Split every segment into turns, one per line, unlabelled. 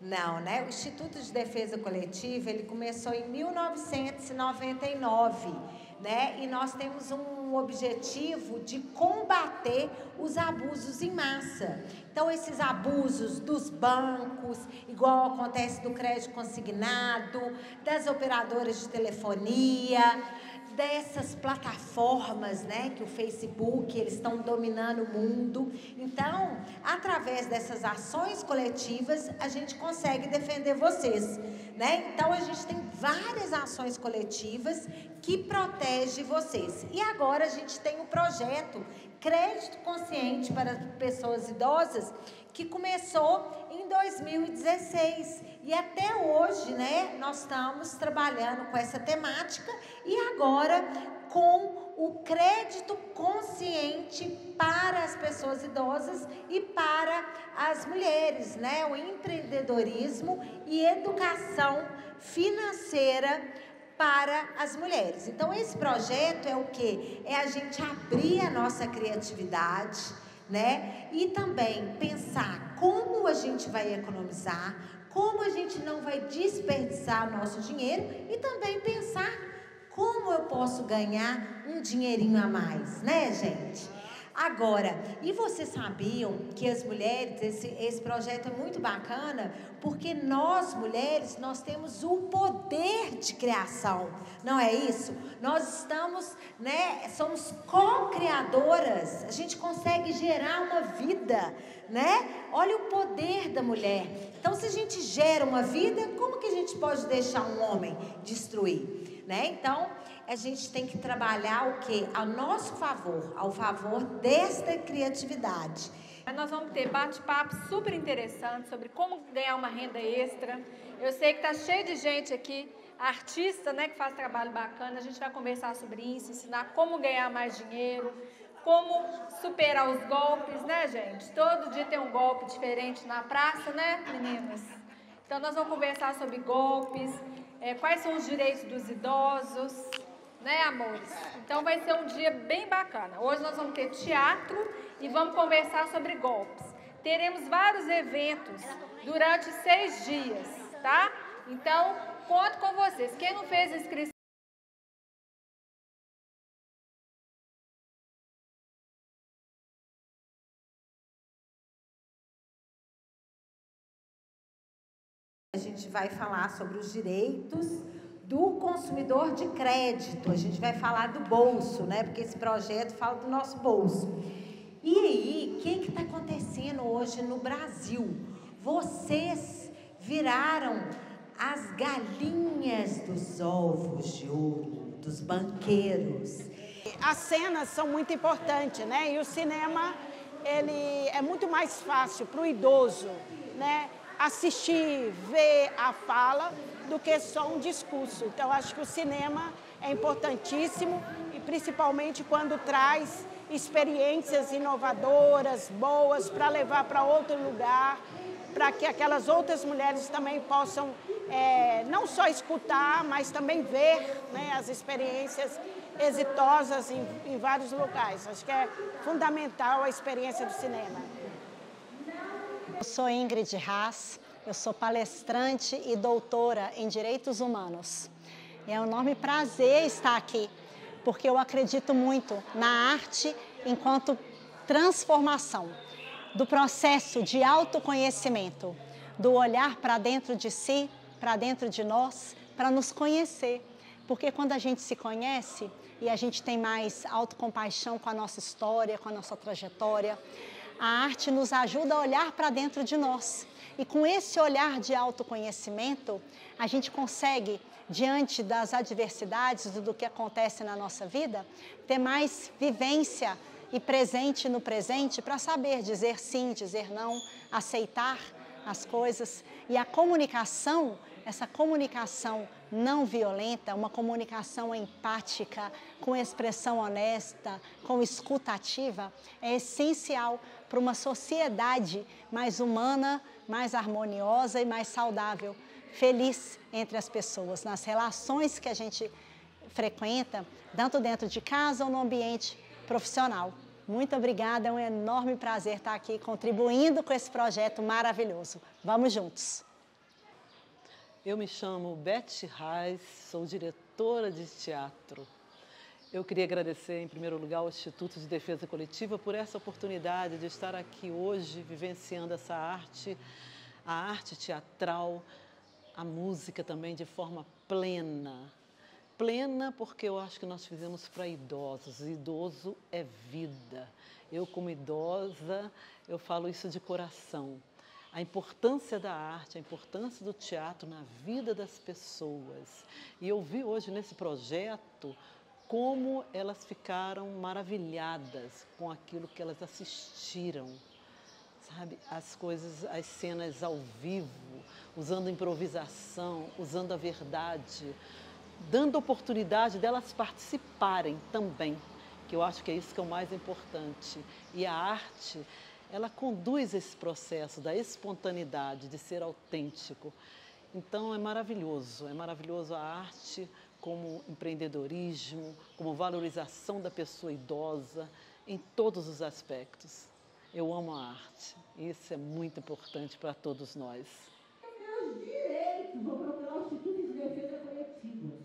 Não, né? O Instituto de Defesa Coletiva, ele começou em 1999, né? E nós temos um objetivo de combater os abusos em massa. Então, esses abusos dos bancos, igual acontece do crédito consignado, das operadoras de telefonia, dessas plataformas, né, que o Facebook, eles estão dominando o mundo. Então, através dessas ações coletivas, a gente consegue defender vocês, né? Então, a gente tem várias ações coletivas que protegem vocês. E agora a gente tem um projeto Crédito Consciente para Pessoas Idosas, que começou em 2016 e até hoje, né, nós estamos trabalhando com essa temática e agora com o crédito consciente para as pessoas idosas e para as mulheres, né, o empreendedorismo e educação financeira para as mulheres. Então, esse projeto é o quê? É a gente abrir a nossa criatividade, né? E também pensar como a gente vai economizar, como a gente não vai desperdiçar o nosso dinheiro e também pensar como eu posso ganhar um dinheirinho a mais, né, gente? Agora, e vocês sabiam que as mulheres, esse projeto é muito bacana, porque nós mulheres, nós temos o poder de criação, não é isso? Nós estamos, né, somos co-criadoras, a gente consegue gerar uma vida, né? Olha o poder da mulher. Então, se a gente gera uma vida, como que a gente pode deixar um homem destruir, né? Então, a gente tem que trabalhar o quê? Ao nosso favor, ao favor desta criatividade.
Nós vamos ter bate-papo super interessante sobre como ganhar uma renda extra. Eu sei que está cheio de gente aqui, artista, né, que faz trabalho bacana. A gente vai conversar sobre isso, ensinar como ganhar mais dinheiro, como superar os golpes, né, gente? Todo dia tem um golpe diferente na praça, né, meninas? Então, nós vamos conversar sobre golpes, quais são os direitos dos idosos, né, amores? Então vai ser um dia bem bacana. Hoje nós vamos ter teatro e vamos conversar sobre golpes. Teremos vários eventos durante 6 dias, tá? Então, conto com vocês. Quem não fez inscrição,
a gente vai falar sobre os direitos do consumidor de crédito. A gente vai falar do bolso, né? Porque esse projeto fala do nosso bolso. E aí, o que está acontecendo hoje no Brasil? Vocês viraram as galinhas dos ovos de ouro, dos banqueiros.
As cenas são muito importantes, né? E o cinema, ele é muito mais fácil para o idoso, né, assistir, ver a fala, do que só um discurso. Então, acho que o cinema é importantíssimo e principalmente quando traz experiências inovadoras, boas, para levar para outro lugar, para que aquelas outras mulheres também possam não só escutar, mas também ver, né, as experiências exitosas em vários locais. Acho que é fundamental a experiência do cinema.
Eu sou Ingrid Haas, eu sou palestrante e doutora em Direitos Humanos. E é um enorme prazer estar aqui, porque eu acredito muito na arte enquanto transformação, do processo de autoconhecimento, do olhar para dentro de si, para dentro de nós, para nos conhecer. Porque quando a gente se conhece e a gente tem mais autocompaixão com a nossa história, com a nossa trajetória, a arte nos ajuda a olhar para dentro de nós. E com esse olhar de autoconhecimento, a gente consegue, diante das adversidades do que acontece na nossa vida, ter mais vivência e presente no presente para saber dizer sim, dizer não, aceitar as coisas. E a comunicação, essa comunicação não violenta, uma comunicação empática, com expressão honesta, com escuta ativa, é essencial para uma sociedade mais humana, mais harmoniosa e mais saudável, feliz entre as pessoas, nas relações que a gente frequenta, tanto dentro de casa ou no ambiente profissional. Muito obrigada, é um enorme prazer estar aqui contribuindo com esse projeto maravilhoso. Vamos juntos!
Eu me chamo Beth Reis, sou diretora de teatro. Eu queria agradecer, em primeiro lugar, ao Instituto de Defesa Coletiva por essa oportunidade de estar aqui hoje, vivenciando essa arte, a arte teatral, a música também de forma plena. Plena porque eu acho que nós fizemos para idosos. Idoso é vida. Eu, como idosa, eu falo isso de coração. A importância da arte, a importância do teatro na vida das pessoas. E eu vi hoje nesse projeto como elas ficaram maravilhadas com aquilo que elas assistiram, sabe? As coisas, as cenas ao vivo, usando improvisação, usando a verdade, dando oportunidade delas participarem também, que eu acho que é isso que é o mais importante. E a arte, ela conduz esse processo da espontaneidade, de ser autêntico. Então é maravilhoso a arte como empreendedorismo, como valorização da pessoa idosa, em todos os aspectos. Eu amo a arte, e isso é muito importante para todos nós.
Meus direitos, vou procurar o Instituto de Defesa Coletiva.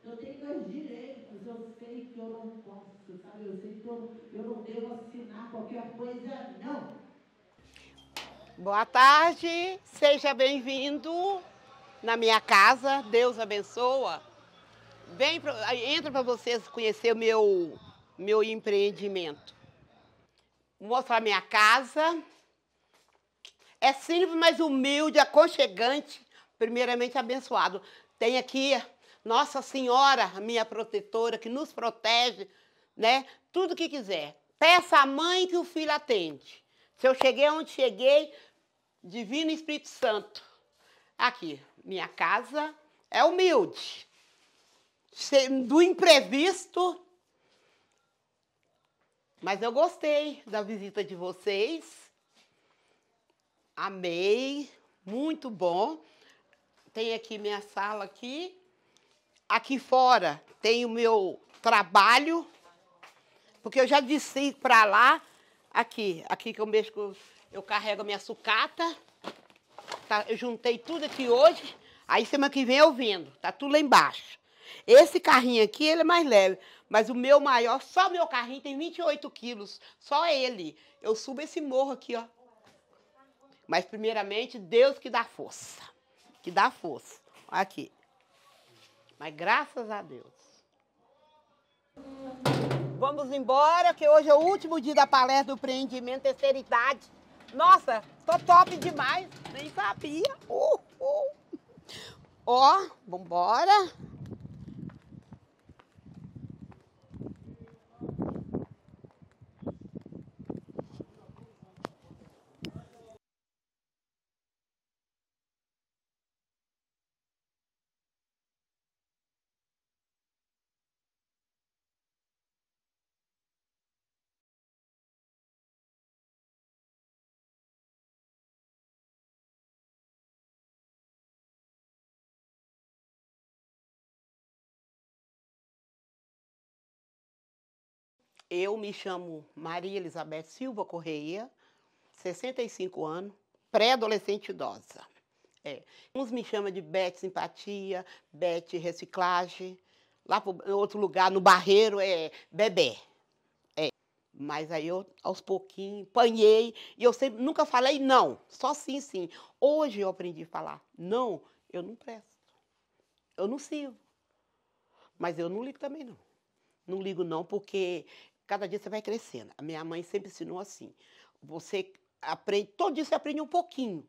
Eu tenho meus direitos, eu sei que eu não posso, sabe? Eu sei que eu não devo assinar qualquer coisa, não.
Boa tarde, seja bem-vindo na minha casa, Deus abençoa. Entra para vocês conhecer o meu empreendimento. Vou mostrar minha casa. É simples, mas humilde, aconchegante, primeiramente abençoado. Tem aqui Nossa Senhora, a minha protetora, que nos protege, né? Tudo que quiser. Peça à mãe que o filho atende. Se eu cheguei onde cheguei, Divino Espírito Santo. Aqui, minha casa é humilde. Do imprevisto, mas eu gostei da visita de vocês. Amei, muito bom. Tem aqui minha sala aqui. Aqui fora tem o meu trabalho, porque eu já disse para lá, aqui que eu mexo, eu carrego a minha sucata. Tá, eu juntei tudo aqui hoje, aí semana que vem eu vendo, tá tudo lá embaixo. Esse carrinho aqui, ele é mais leve, mas o meu maior, só o meu carrinho tem 28 quilos, só ele. Eu subo esse morro aqui, ó. Mas, primeiramente, Deus que dá força. Que dá força. Aqui. Mas, graças a Deus. Vamos embora, que hoje é o último dia da palestra do empreendimento terceira idade. Nossa, tô top demais. Nem sabia. Ó, vambora. Eu me chamo Maria Elizabeth Silva Correia, 65 anos, pré-adolescente idosa. Uns me chamam de Beth Simpatia, Beth Reciclagem. Lá em outro lugar, no Barreiro, é Bebê. Mas aí eu, aos pouquinhos, panhei. E eu sempre, nunca falei não, só sim, sim. Hoje eu aprendi a falar não, eu não presto. Eu não sirvo. Mas eu não ligo também, não. Não ligo não, porque cada dia você vai crescendo. A minha mãe sempre ensinou assim. Você aprende, todo dia você aprende um pouquinho.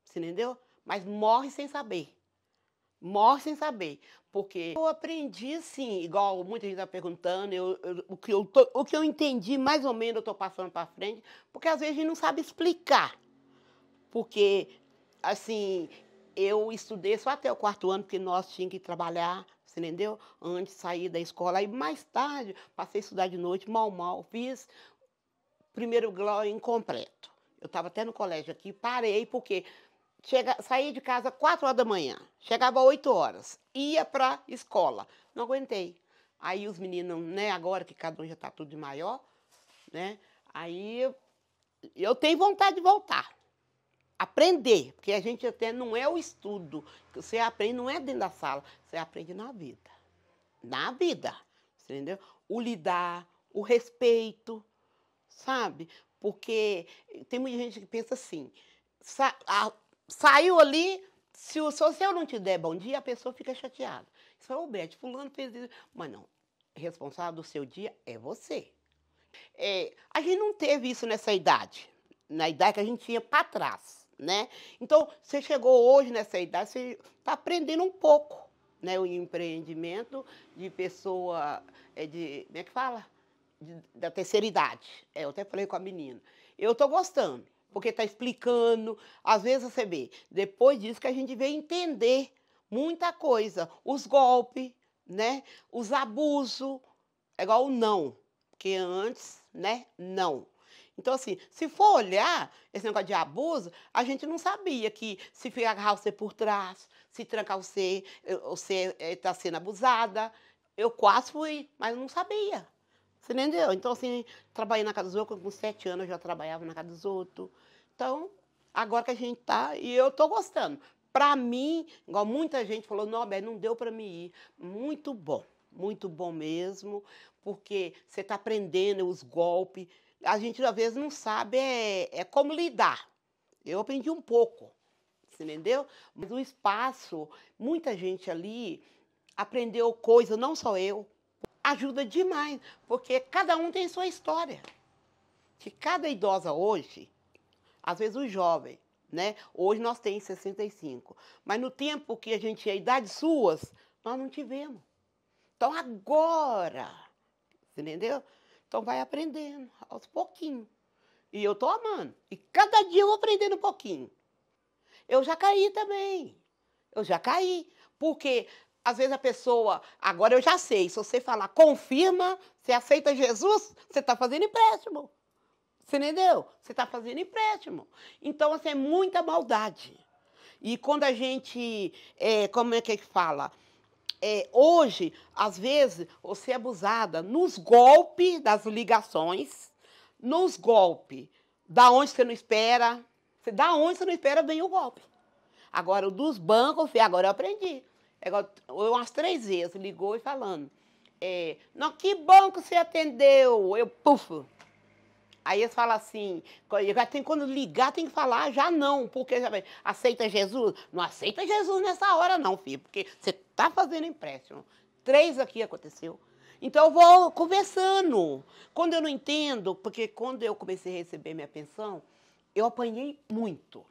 Você entendeu? Mas morre sem saber. Morre sem saber. Porque eu aprendi, assim, igual muita gente está perguntando, o que eu entendi, mais ou menos, eu estou passando para frente, porque às vezes a gente não sabe explicar. Porque, assim, eu estudei só até o 4º ano, porque nós tínhamos que trabalhar, você entendeu? Antes de sair da escola. Aí, mais tarde, passei a estudar de noite, mal, fiz primeiro grau incompleto. Eu estava até no colégio aqui, parei, porque saía de casa 4 horas da manhã, chegava às 8 horas, ia para a escola. Não aguentei. Aí os meninos, né, agora que cada um já está tudo de maior, né, aí eu tenho vontade de voltar. aprender, porque a gente até não é o estudo, que você aprende não é dentro da sala, você aprende na vida. Na vida, entendeu? O lidar, o respeito, sabe? Porque tem muita gente que pensa assim, saiu ali, se eu não te der bom dia, a pessoa fica chateada. Você fala, ô Beth, fulano fez isso. Mas não, responsável do seu dia é você. A gente não teve isso nessa idade, na idade que a gente tinha para trás, né? Então, você chegou hoje nessa idade, você está aprendendo um pouco, né? O empreendimento de pessoa, como é que fala? Da terceira idade. Eu até falei com a menina. Eu estou gostando, porque está explicando. Às vezes você vê, depois disso que a gente vem entender muita coisa. Os golpes, né? Os abusos, é igual o não. Porque antes, né? Não. Então, assim, se for olhar esse negócio de abuso, a gente não sabia que se agarrar você por trás, se trancar você está sendo abusada. Eu quase fui, mas não sabia. Você entendeu? Então, assim, trabalhei na casa dos outros, com 7 anos eu já trabalhava na casa dos outros. Então, agora que a gente tá, e eu tô gostando. Para mim, igual muita gente falou, não, Beth, não deu para mim ir. Muito bom mesmo, porque você está aprendendo os golpes. A gente, às vezes, não sabe como lidar. Eu aprendi um pouco, você entendeu? Mas o espaço, muita gente ali aprendeu coisa, não só eu. Ajuda demais, porque cada um tem sua história. Que cada idosa hoje, às vezes os jovens, né? Hoje nós temos 65, mas no tempo que a gente tinha idades suas, nós não tivemos. Então agora, você entendeu? Então vai aprendendo aos pouquinhos. E eu estou amando. E cada dia eu vou aprendendo um pouquinho. Eu já caí também. Porque às vezes a pessoa, agora eu já sei, se você falar confirma, você aceita Jesus, você está fazendo empréstimo. Você entendeu? Você está fazendo empréstimo. Então, assim, é muita maldade. E quando a gente, como é que fala? Hoje, às vezes, você é abusada nos golpes das ligações, nos golpes da onde você não espera. Da onde você não espera, vem o golpe. Agora, o dos bancos, agora eu aprendi. Umas 3 vezes ligou e falando, não, que banco você atendeu? Eu, puf. Aí eles falam assim, quando ligar tem que falar, já não, porque já aceita Jesus? Não aceita Jesus nessa hora não, filho, porque você está fazendo empréstimo. 3 aqui aconteceu. Então eu vou conversando. Quando eu não entendo, porque quando eu comecei a receber minha pensão, eu apanhei muito.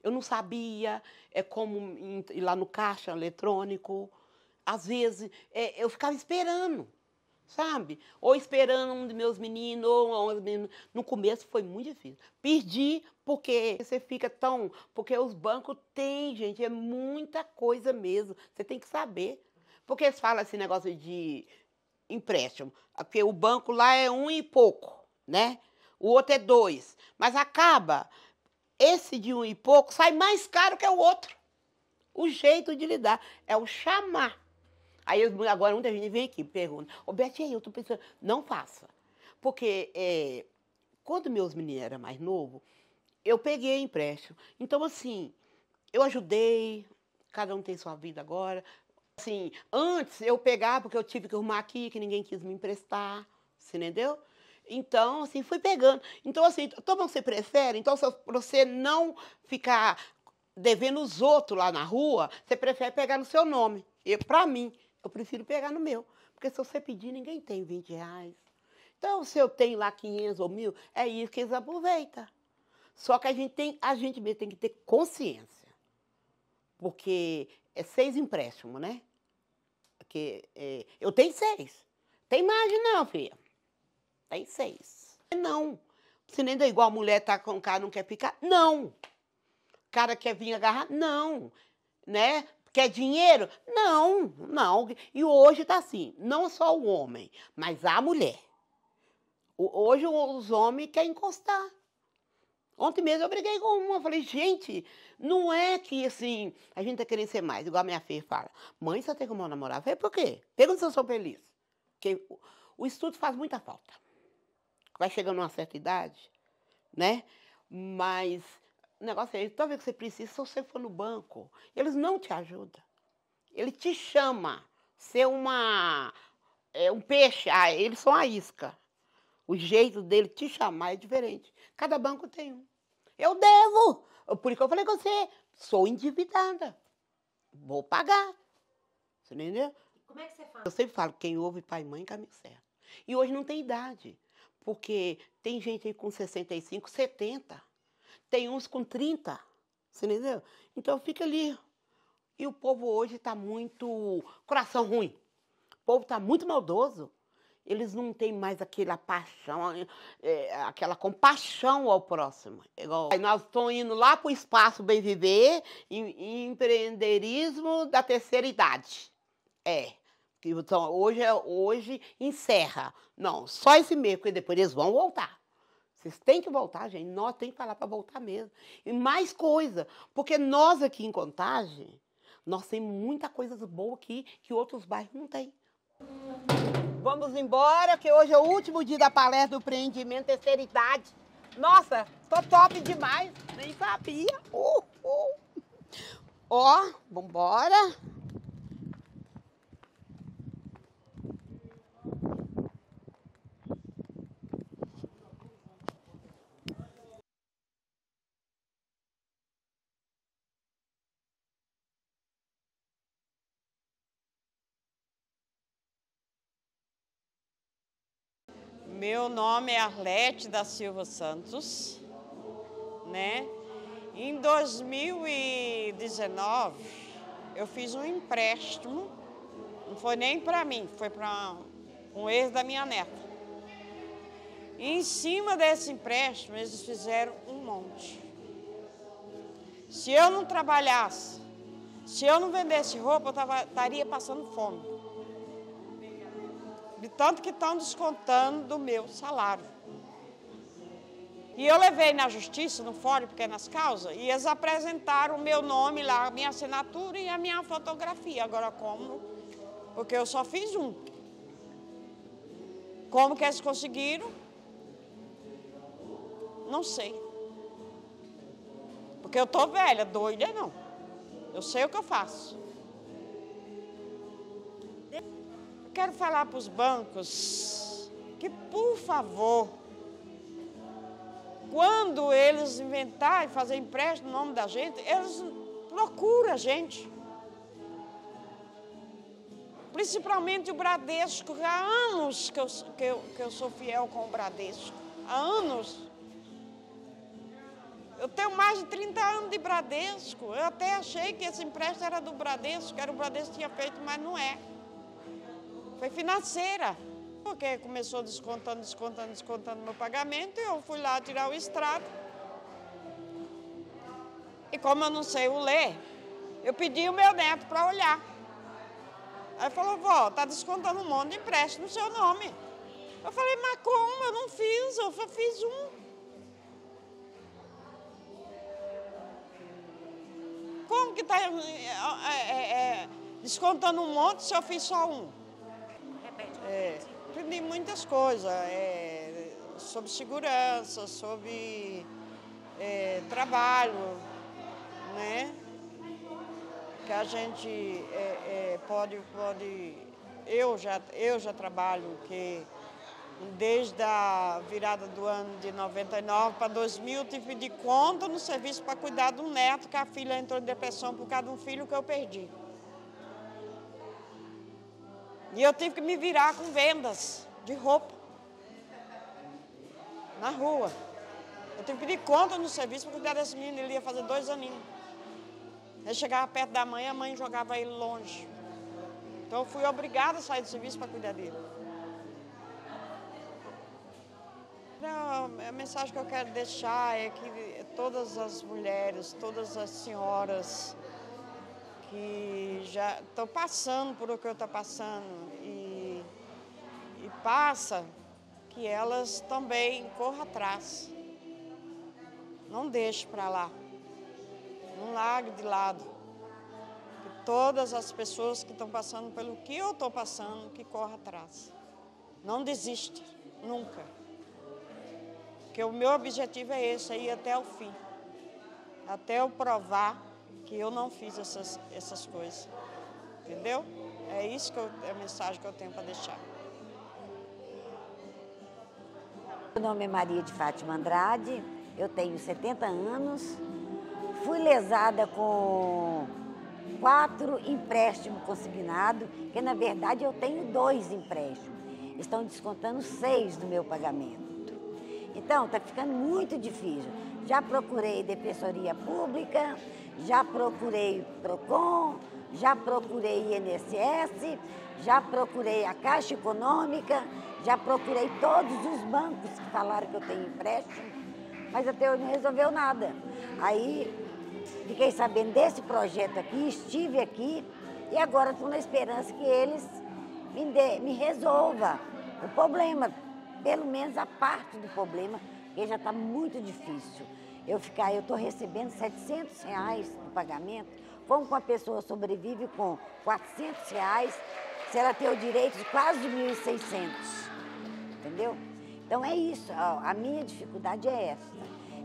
Eu não sabia como ir lá no caixa eletrônico. Às vezes, eu ficava esperando, sabe? Ou esperando um dos meus meninos, No começo foi muito difícil. Perdi porque você fica tão... Porque os bancos têm, gente, é muita coisa mesmo. Você tem que saber. Porque eles falam esse negócio de empréstimo. Porque o banco lá é 1 e pouco, né? O outro é 2. Mas acaba... Esse de 1 e pouco sai mais caro que o outro. O jeito de lidar é o chamar. Aí agora muita gente vem aqui e pergunta, Beth, eu estou pensando, não faça. Porque quando meus meninos eram mais novos, eu peguei empréstimo. Então, assim, eu ajudei, cada um tem sua vida agora. Assim, antes eu pegava porque eu tive que arrumar aqui, que ninguém quis me emprestar, você entendeu? Então, assim, fui pegando. Então, assim, então você prefere? Então, para você não ficar devendo os outros lá na rua, você prefere pegar no seu nome. Para mim, eu prefiro pegar no meu. Porque se você pedir, ninguém tem 20 reais. Então, se eu tenho lá 500 ou 1.000, é isso que eles aproveitam. Só que a gente mesmo tem que ter consciência. Porque é 6 empréstimos, né? Porque eu tenho 6. Tem mais não, filha. Tem 6. Não. Você nem é igual a mulher tá com o cara, não quer ficar? Não. O cara quer vir agarrar? Não. Né? Quer dinheiro? Não, não. E hoje tá assim, não só o homem, mas a mulher. Hoje os homens querem encostar. Ontem mesmo eu briguei com uma, falei, gente, não é que assim, a gente tá querendo ser mais, igual a minha filha fala, mãe, você tem como namorar? Eu falei, por quê? Pergunta se eu sou feliz. Porque o estudo faz muita falta. Vai chegando a uma certa idade, né? Mas O negócio é, toda vez que você precisa, se você for no banco, eles não te ajudam. Ele te chama, ser um peixe, eles são a isca. O jeito dele te chamar é diferente. Cada banco tem um. Eu devo. Por isso que eu falei com você, sou endividada. Vou pagar. Você entendeu?
Como é que você faz?
Eu sempre falo, quem ouve pai e mãe, caminho certo. E hoje não tem idade. Porque tem gente aí com 65, 70. Tem uns com 30. Você entendeu? Então fica ali. E o povo hoje está muito coração ruim. O povo está muito maldoso. Eles não têm mais aquela paixão, aquela compaixão ao próximo. Igual, nós estamos indo lá para o espaço Bem Viver, empreendedorismo da terceira idade. Então, hoje encerra. Não, só esse mês, porque depois eles vão voltar. Vocês têm que voltar, gente. Nós temos que falar para voltar mesmo. E mais coisa, porque nós aqui em Contagem, nós temos muita coisa boa aqui que outros bairros não têm. Vamos embora, que hoje é o último dia da palestra do empreendimento terceira idade. Nossa, tô top demais, nem sabia. Ó, vambora.
Meu nome é Arlete da Silva Santos, né? Em 2019, eu fiz um empréstimo, não foi nem para mim, foi para um ex da minha neta. E em cima desse empréstimo, eles fizeram um monte. Se eu não trabalhasse, se eu não vendesse roupa, eu estaria passando fome. De tanto que estão descontando do meu salário. E eu levei na justiça, no Fórum Pequenas Causas, e eles apresentaram o meu nome lá, a minha assinatura e a minha fotografia. Agora como? Porque eu só fiz um. Como que eles conseguiram? Não sei. Porque eu tô velha, doida não. Eu sei o que eu faço. Quero falar para os bancos que, por favor, quando eles inventarem fazer empréstimo no nome da gente, eles procuram a gente. Principalmente o Bradesco. Há anos que eu sou fiel com o Bradesco. Há anos. Eu tenho mais de 30 anos de Bradesco. Eu até achei que esse empréstimo era do Bradesco, que era o Bradesco que tinha feito, mas não é. Foi financeira, porque começou descontando meu pagamento, e eu fui lá tirar o extrato. E como eu não sei o ler, eu pedi o meu neto para olhar. Aí falou, vó, tá descontando um monte de empréstimo no seu nome. Eu falei, mas como? Eu não fiz, eu só fiz um. Como que está descontando um monte se eu fiz só um? Aprendi muitas coisas, sobre segurança, sobre trabalho, né? Que a gente pode... Eu já trabalho, que desde a virada do ano de 99 para 2000, eu tive de conta no serviço para cuidar de um neto, que a filha entrou em depressão por causa de um filho que eu perdi. E eu tive que me virar com vendas de roupa na rua. Eu tive que pedir conta no serviço para cuidar desse menino, ele ia fazer 2 aninhos. Ele chegava perto da mãe, a mãe jogava ele longe. Então eu fui obrigada a sair do serviço para cuidar dele. A mensagem que eu quero deixar é que todas as mulheres, todas as senhoras que já estão passando por o que eu estou passando e passa, que elas também corram atrás. Não deixe para lá. Não largue de lado. Que todas as pessoas que estão passando pelo que eu estou passando, que corram atrás. Não desista, nunca. Porque o meu objetivo é esse, é ir até o fim. até eu provar que eu não fiz essas coisas. Entendeu? É isso é a mensagem que eu tenho para deixar.
Meu nome é Maria de Fátima Andrade, eu tenho 70 anos, fui lesada com 4 empréstimos consignados, que na verdade eu tenho 2 empréstimos. Estão descontando 6 do meu pagamento. Então, está ficando muito difícil. Já procurei Defensoria Pública, já procurei PROCON, já procurei INSS, já procurei a Caixa Econômica, já procurei todos os bancos que falaram que eu tenho empréstimo, mas até hoje não resolveu nada. Aí, fiquei sabendo desse projeto aqui, estive aqui e agora estou na esperança que eles me resolvam o problema, pelo menos a parte do problema, porque já está muito difícil. Eu estou recebendo R$700 no pagamento, como que uma pessoa sobrevive com R$400, se ela tem o direito de quase de 1.600, entendeu? Então é isso, a minha dificuldade é essa,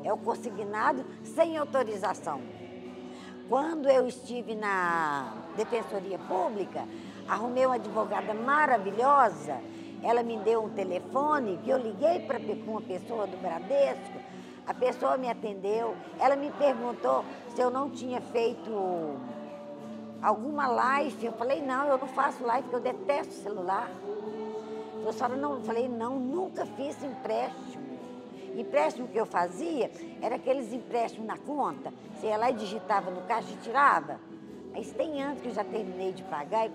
é o consignado sem autorização. Quando eu estive na Defensoria Pública, arrumei uma advogada maravilhosa, ela me deu um telefone que eu liguei para uma pessoa do Bradesco, a pessoa me atendeu, ela me perguntou se eu não tinha feito alguma live. Eu falei, não, eu não faço live porque eu detesto celular. Eu falei, não, nunca fiz empréstimo. Empréstimo que eu fazia era aqueles empréstimos na conta, você ia lá e digitava no caixa e tirava. Mas tem anos que eu já terminei de pagar.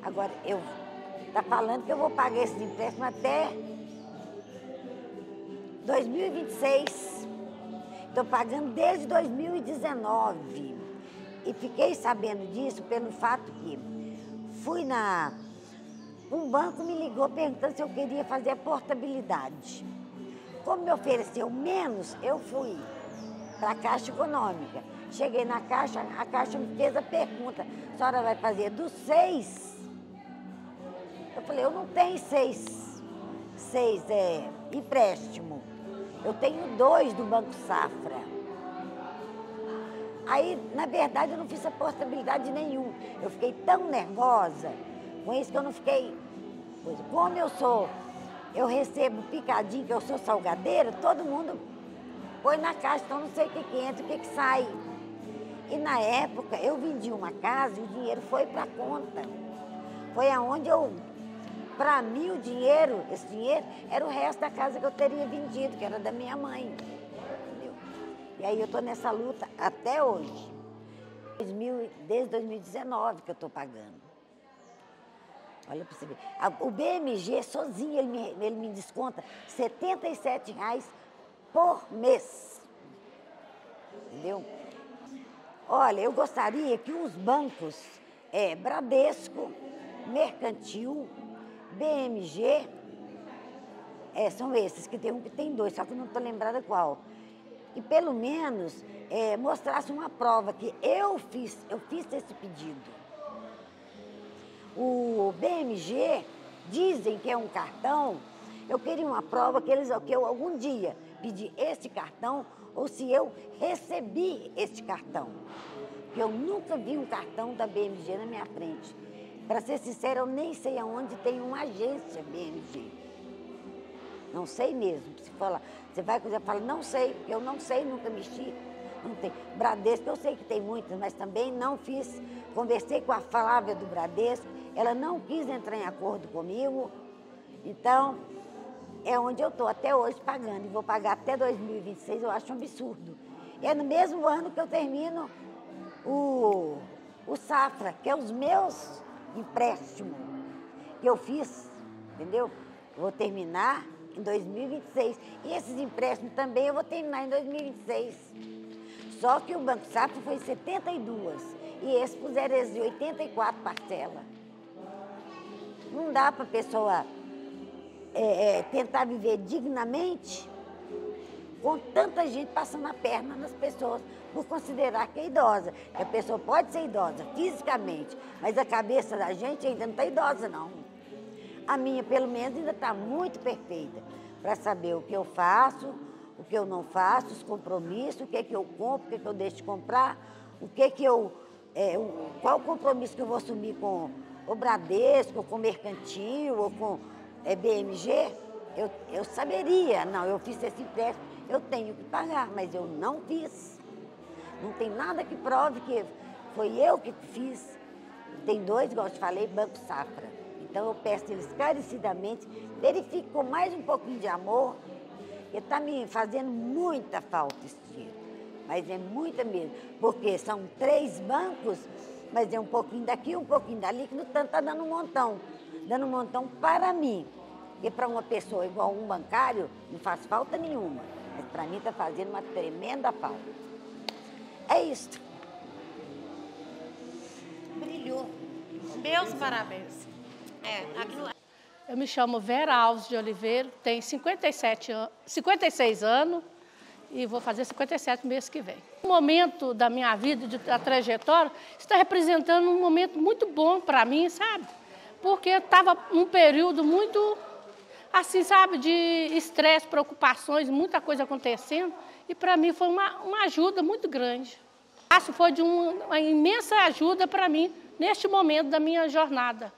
Agora, está falando que eu vou pagar esses empréstimos até 2026. Estou pagando desde 2019. E fiquei sabendo disso pelo fato que fui um banco me ligou perguntando se eu queria fazer a portabilidade. Como me ofereceu menos, eu fui para a Caixa Econômica. Cheguei na Caixa, a Caixa me fez a pergunta, a senhora vai fazer dos 6? Eu falei, eu não tenho 6 empréstimo. Eu tenho 2 do Banco Safra. Aí, na verdade, eu não fiz a portabilidade nenhuma. Eu fiquei tão nervosa com isso que eu não fiquei... Como eu recebo picadinho, que eu sou salgadeira, todo mundo põe na caixa, então não sei o que entra, o que sai. E na época, eu vendi uma casa e o dinheiro foi para a conta. Foi aonde para mim, esse dinheiro, era o resto da casa que eu teria vendido, que era da minha mãe. Entendeu? E aí eu estou nessa luta até hoje. Desde 2019 que eu estou pagando. Olha para você ver. O BMG sozinho, ele me desconta R$77 por mês. Entendeu? Olha, eu gostaria que os bancos, Bradesco, Mercantil, BMG, são esses, que tem um que tem 2, só que eu não estou lembrada qual. E pelo menos mostrasse uma prova que eu fiz esse pedido. O BMG dizem que é um cartão, eu queria uma prova que eu algum dia pedi esse cartão ou se eu recebi esse cartão. Porque eu nunca vi um cartão da BMG na minha frente. Para ser sincera, eu nem sei aonde tem uma agência BMG. Não sei mesmo. Você vai falar, não sei, porque eu não sei, nunca mexi. Não tem. Bradesco, eu sei que tem muitas, mas também não fiz. Conversei com a Flávia do Bradesco, ela não quis entrar em acordo comigo. Então, é onde eu estou até hoje pagando. E vou pagar até 2026, eu acho um absurdo. É no mesmo ano que eu termino o Safra, que é os meus empréstimos que eu fiz, entendeu? Eu vou terminar em 2026. E esses empréstimos também eu vou terminar em 2026. Só que o Banco Safra foi 72 e esses puseram de 84 parcelas. Não dá para a pessoa tentar viver dignamente com tanta gente passando a perna nas pessoas por considerar que é idosa. Que a pessoa pode ser idosa fisicamente, mas a cabeça da gente ainda não está idosa, não. A minha, pelo menos, ainda está muito perfeita para saber o que eu faço, o que eu não faço, os compromissos, o que é que eu compro, o que é que eu deixo de comprar, qual o compromisso que eu vou assumir com o Bradesco, ou com o Mercantil, ou com BMG, eu saberia, não, eu fiz esse empréstimo, eu tenho que pagar, mas eu não fiz. Não tem nada que prove que foi eu que fiz. Tem dois, igual eu te falei, Banco Safra. Então eu peço eles encarecidamente, verifique com mais um pouquinho de amor, porque está me fazendo muita falta esse dinheiro. Mas é muita mesmo, porque são 3 bancos, mas é um pouquinho daqui, um pouquinho dali, que no tanto está dando um montão para mim. E para uma pessoa igual um bancário, não faz falta nenhuma, mas para mim está fazendo uma tremenda falta. É isso. Brilhou.
Meus parabéns.
Eu me chamo Vera Alves de Oliveira, tenho 56 anos e vou fazer 57 no mês que vem. O momento da minha vida, da trajetória, está representando um momento muito bom para mim, sabe? Porque eu estava num período muito, assim, sabe, de estresse, preocupações, muita coisa acontecendo, e para mim foi uma ajuda muito grande. Isso foi de uma imensa ajuda para mim neste momento da minha jornada.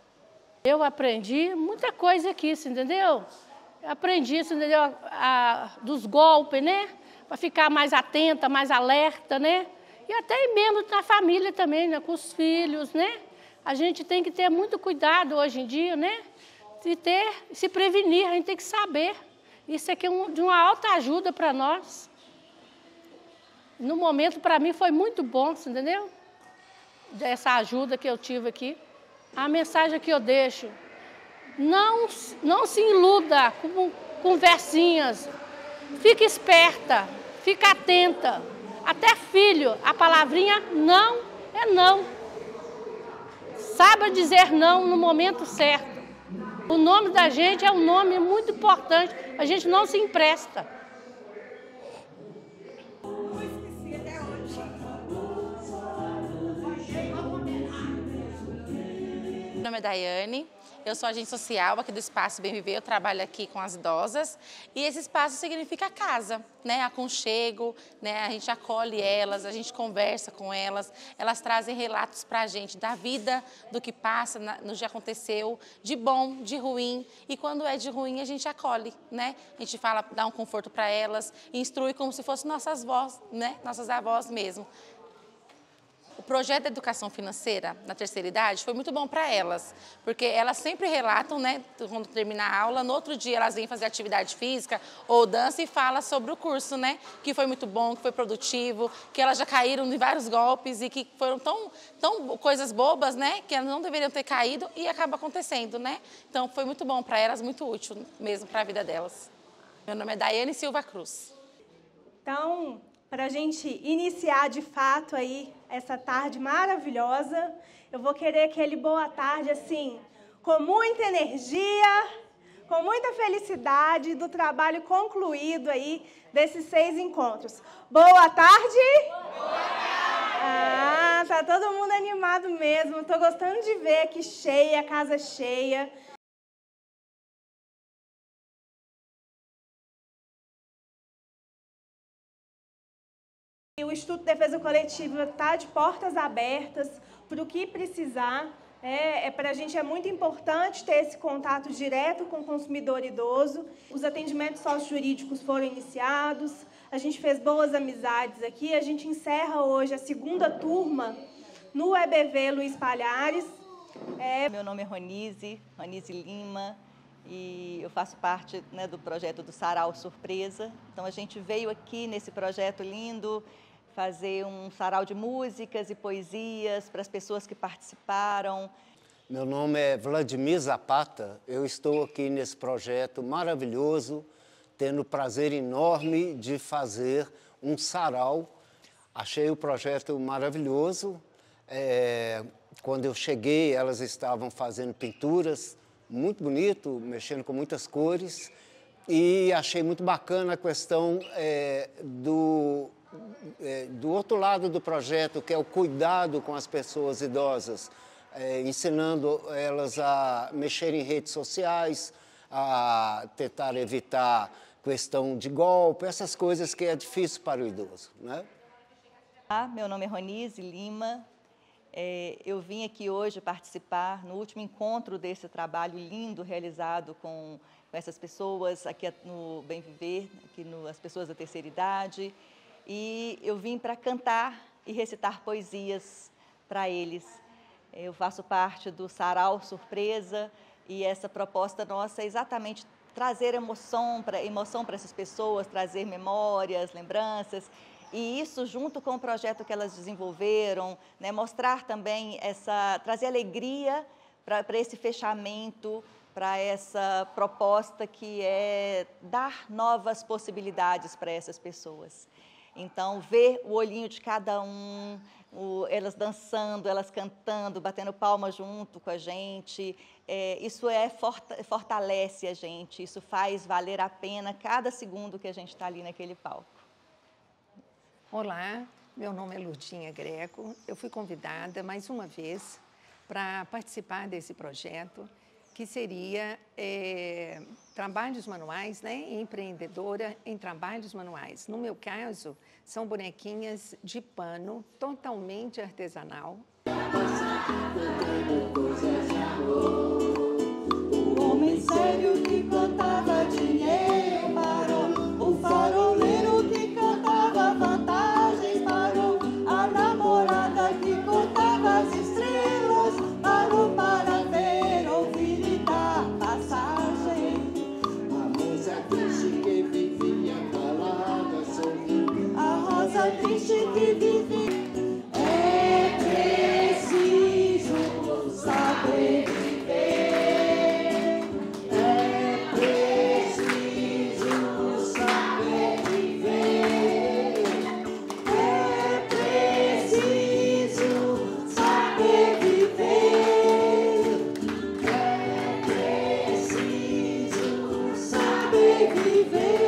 Eu aprendi muita coisa aqui, você entendeu? Aprendi, você entendeu, dos golpes, né? Para ficar mais atenta, mais alerta, né? E até mesmo na família também, né? Com os filhos, né? A gente tem que ter muito cuidado hoje em dia, né? Se prevenir, a gente tem que saber. Isso aqui é de uma alta ajuda para nós. No momento, para mim, foi muito bom, você entendeu? Essa ajuda que eu tive aqui. A mensagem que eu deixo, não se iluda com conversinhas. Fica esperta, fica atenta. Até filho, a palavrinha não é não. Saiba dizer não no momento certo. O nome da gente é um nome muito importante. A gente não se empresta.
Meu nome é Daiane, eu sou agente social aqui do Espaço Bem Viver, eu trabalho aqui com as idosas e esse espaço significa casa, né? Aconchego, né? A gente acolhe elas, a gente conversa com elas, elas trazem relatos para a gente da vida, do que passa, no que aconteceu, de bom, de ruim, e quando é de ruim a gente acolhe, né? A gente fala, dá um conforto para elas, instrui como se fossem nossas avós, né? Nossas avós mesmo. O projeto de educação financeira na terceira idade foi muito bom para elas, porque elas sempre relatam, né, quando termina a aula, no outro dia elas vêm fazer atividade física ou dança e falam sobre o curso, né, que foi muito bom, que foi produtivo, que elas já caíram em vários golpes e que foram tão coisas bobas, né, que elas não deveriam ter caído e acaba acontecendo, né. Então foi muito bom para elas, muito útil mesmo para a vida delas. Meu nome é Daiane Silva Cruz.
Então, para a gente iniciar de fato aí essa tarde maravilhosa, eu vou querer aquele boa tarde assim, com muita energia, com muita felicidade do trabalho concluído aí desses 6 encontros. Boa tarde! Boa tarde! Tá todo mundo animado mesmo. Estou gostando de ver aqui cheia, casa cheia. O Instituto de Defesa Coletiva está de portas abertas para o que precisar. Para a gente é muito importante ter esse contato direto com o consumidor idoso. Os atendimentos sociojurídicos foram iniciados, a gente fez boas amizades aqui. A gente encerra hoje a 2ª turma no EBV Luiz Palhares.
Meu nome é Ronise Lima. E eu faço parte, né, do projeto do Sarau Surpresa. Então, a gente veio aqui nesse projeto lindo fazer um sarau de músicas e poesias para as pessoas que participaram.
Meu nome é Vladimir Zapata. Eu estou aqui nesse projeto maravilhoso, tendo o prazer enorme de fazer um sarau. Achei o projeto maravilhoso. Quando eu cheguei, elas estavam fazendo pinturas, muito bonito, mexendo com muitas cores, e achei muito bacana a questão do outro lado do projeto, que é o cuidado com as pessoas idosas, ensinando elas a mexer em redes sociais, a tentar evitar questão de golpe, essas coisas que é difícil para o idoso, né?
Meu nome é Ronise Lima. Eu vim aqui hoje participar no último encontro desse trabalho lindo realizado com essas pessoas aqui no Bem Viver, as pessoas da terceira idade. E eu vim para cantar e recitar poesias para eles. Eu faço parte do Sarau Surpresa e essa proposta nossa é exatamente trazer emoção para essas pessoas, trazer memórias, lembranças. E isso, junto com o projeto que elas desenvolveram, né, mostrar também trazer alegria para esse fechamento, para essa proposta que é dar novas possibilidades para essas pessoas. Então, ver o olhinho de cada um, elas dançando, elas cantando, batendo palma junto com a gente, isso fortalece a gente, isso faz valer a pena cada segundo que a gente está ali naquele palco.
Olá, meu nome é Lurdinha Greco. Eu fui convidada mais uma vez para participar desse projeto, que seria trabalhos manuais, né? Empreendedora em trabalhos manuais. No meu caso, são bonequinhas de pano totalmente artesanal.
O homem sério que contava dinheiro parou, o faroleiro que cantava vantagens parou, a namorada que contava as estrelas parou para ver, ouvir e dar passagem. A moça triste que vivia calada sorriu, a rosa triste que vivia. É preciso saber viver, é preciso saber viver, é preciso saber viver, é preciso saber viver,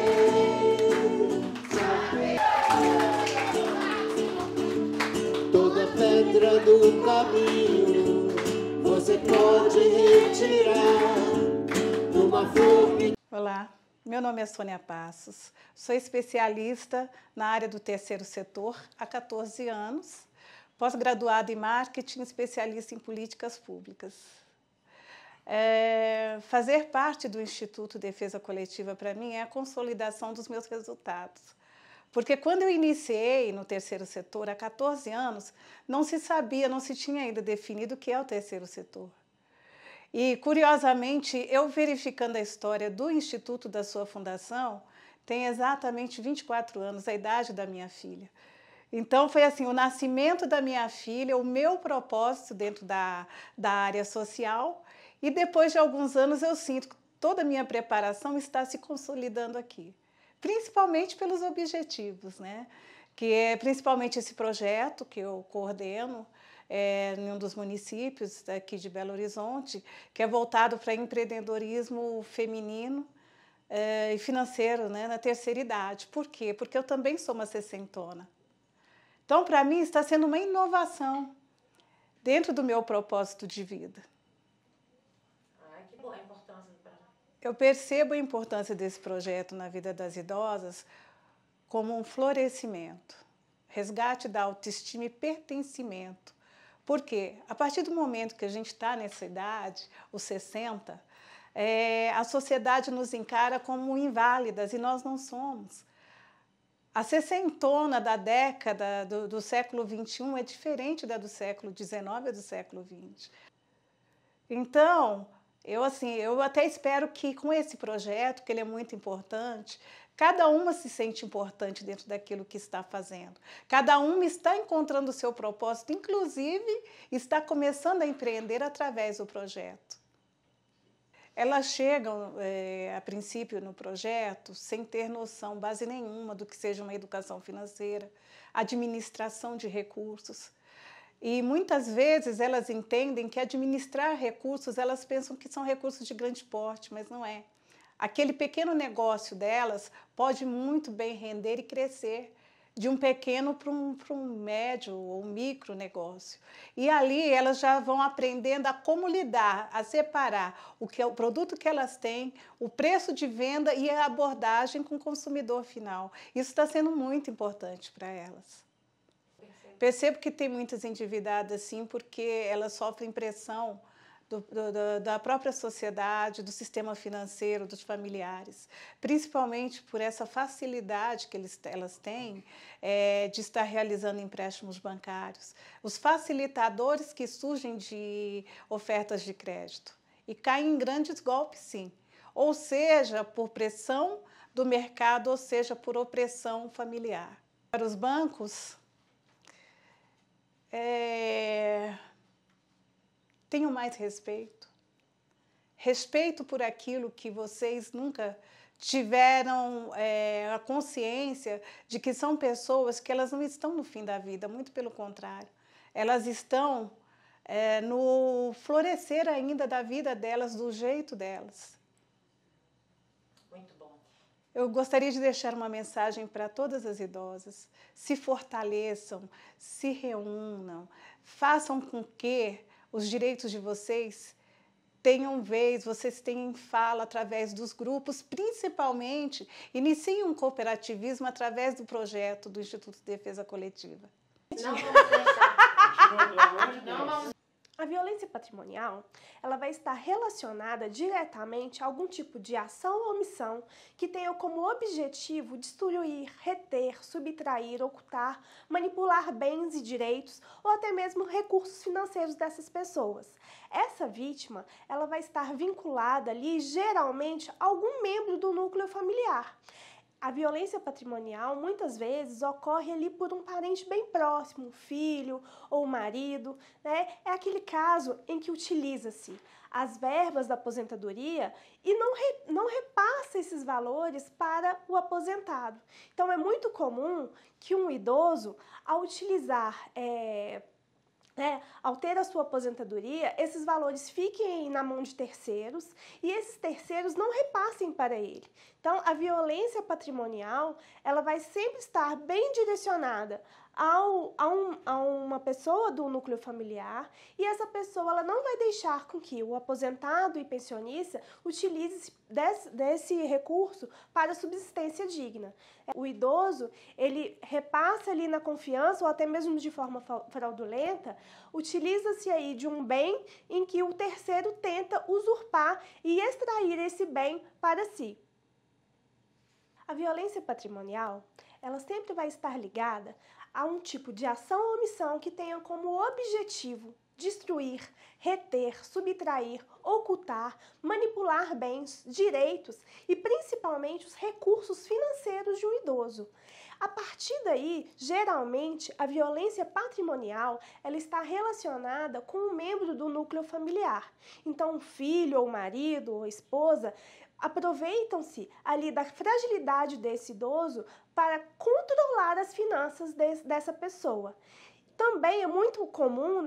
toda pedra do caminho você pode retirar numa flor.
Olá, meu nome é Sônia Passos, sou especialista na área do terceiro setor há 14 anos, pós-graduada em marketing, especialista em políticas públicas. Fazer parte do Instituto Defesa Coletiva para mim é a consolidação dos meus resultados. Porque quando eu iniciei no terceiro setor, há 14 anos, não se sabia, não se tinha ainda definido o que é o terceiro setor. E, curiosamente, eu verificando a história do Instituto, da sua fundação, tem exatamente 24 anos, a idade da minha filha. Então, foi assim, o nascimento da minha filha, o meu propósito dentro da área social, e depois de alguns anos eu sinto que toda a minha preparação está se consolidando aqui. Principalmente pelos objetivos, né? Que é principalmente esse projeto que eu coordeno em um dos municípios aqui de Belo Horizonte, que é voltado para empreendedorismo feminino e financeiro, né, na terceira idade. Por quê? Porque eu também sou uma sessentona. Então, para mim, está sendo uma inovação dentro do meu propósito de vida.
Que boa a importância.
Eu percebo a importância desse projeto na vida das idosas como um florescimento, resgate da autoestima e pertencimento. Por quê? A partir do momento que a gente está nessa idade, os 60, a sociedade nos encara como inválidas e nós não somos. A sessentona da década do século XXI é diferente da do século XIX e do século XX. Então, eu até espero que com esse projeto, que ele é muito importante, cada uma se sente importante dentro daquilo que está fazendo. Cada uma está encontrando o seu propósito, inclusive está começando a empreender através do projeto. Elas chegam, a princípio, no projeto, sem ter noção, base nenhuma do que seja uma educação financeira, administração de recursos. E muitas vezes elas entendem que administrar recursos, elas pensam que são recursos de grande porte, mas não é. Aquele pequeno negócio delas pode muito bem render e crescer de um pequeno para um médio ou micro negócio. E ali elas já vão aprendendo a como lidar, a separar o produto que elas têm, o preço de venda e a abordagem com o consumidor final. Isso está sendo muito importante para elas. Percebo que tem muitas endividadas, sim, porque elas sofrem pressão da própria sociedade, do sistema financeiro, dos familiares, principalmente por essa facilidade que elas têm de estar realizando empréstimos bancários, os facilitadores que surgem de ofertas de crédito e caem em grandes golpes, sim, ou seja, por pressão do mercado, ou seja, por opressão familiar. Para os bancos, tenham mais respeito. Respeito por aquilo que vocês nunca tiveram a consciência de que são pessoas que elas não estão no fim da vida, muito pelo contrário. Elas estão no florescer ainda da vida delas, do jeito delas.
Muito bom.
Eu gostaria de deixar uma mensagem para todas as idosas. Se fortaleçam, se reúnam, façam com que os direitos de vocês tenham vez, vocês tenham fala através dos grupos, principalmente iniciem um cooperativismo através do projeto do Instituto de Defesa Coletiva.
Não vamos deixar.
Não vamos. A violência patrimonial, ela vai estar relacionada diretamente a algum tipo de ação ou omissão que tenha como objetivo destruir, reter, subtrair, ocultar, manipular bens e direitos ou até mesmo recursos financeiros dessas pessoas. Essa vítima, ela vai estar vinculada ali geralmente a algum membro do núcleo familiar. A violência patrimonial, muitas vezes, ocorre ali por um parente bem próximo, um filho ou um marido, né? É aquele caso em que utiliza-se as verbas da aposentadoria e não repassa esses valores para o aposentado. Então, é muito comum que um idoso, ao utilizar ao ter a sua aposentadoria, esses valores fiquem na mão de terceiros e esses terceiros não repassem para ele. Então, a violência patrimonial, ela vai sempre estar bem direcionada a uma pessoa do núcleo familiar e essa pessoa ela não vai deixar com que o aposentado e pensionista utilize desse recurso para subsistência digna. O idoso, ele repassa ali na confiança ou até mesmo de forma fraudulenta, utiliza-se aí de um bem em que o terceiro tenta usurpar e extrair esse bem para si. A violência patrimonial, ela sempre vai estar ligada a um tipo de ação ou omissão que tenha como objetivo destruir, reter, subtrair, ocultar, manipular bens, direitos e principalmente os recursos financeiros de um idoso. A partir daí, geralmente, a violência patrimonial ela está relacionada com um membro do núcleo familiar. Então, o filho, ou o marido, ou a esposa aproveitam-se ali da fragilidade desse idoso para controlar as finanças dessa pessoa. Também é muito comum,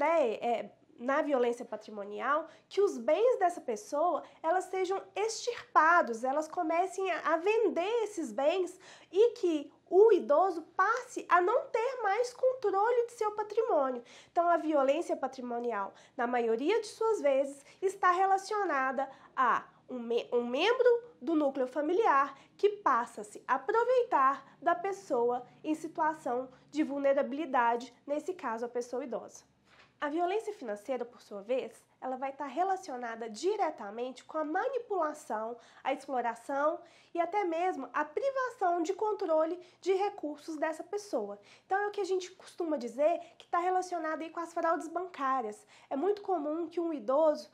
na violência patrimonial, que os bens dessa pessoa elas sejam extirpados, elas comecem a vender esses bens e que o idoso passe a não ter mais controle de seu patrimônio. Então, a violência patrimonial, na maioria de suas vezes, está relacionada a um membro do núcleo familiar que passa a se aproveitar da pessoa em situação de vulnerabilidade, nesse caso, a pessoa idosa. A violência financeira, por sua vez, ela vai estar relacionada diretamente com a manipulação, a exploração e até mesmo a privação de controle de recursos dessa pessoa. Então, é o que a gente costuma dizer que está relacionado aí com as fraudes bancárias. É muito comum que um idoso,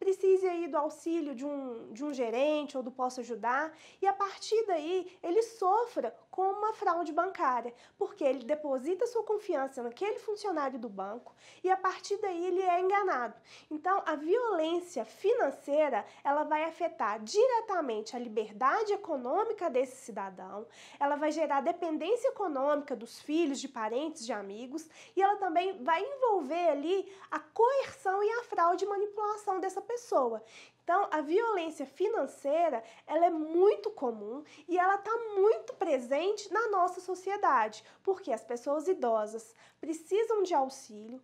precise aí do auxílio de um gerente ou do Posso Ajudar e a partir daí ele sofra com uma fraude bancária, porque ele deposita sua confiança naquele funcionário do banco e a partir daí ele é enganado. Então, a violência financeira, ela vai afetar diretamente a liberdade econômica desse cidadão, ela vai gerar dependência econômica dos filhos, de parentes, de amigos, e ela também vai envolver ali a coerção e a fraude e manipulação dessa pessoa. Então, a violência financeira, ela é muito comum e ela está muito presente na nossa sociedade, porque as pessoas idosas precisam de auxílio,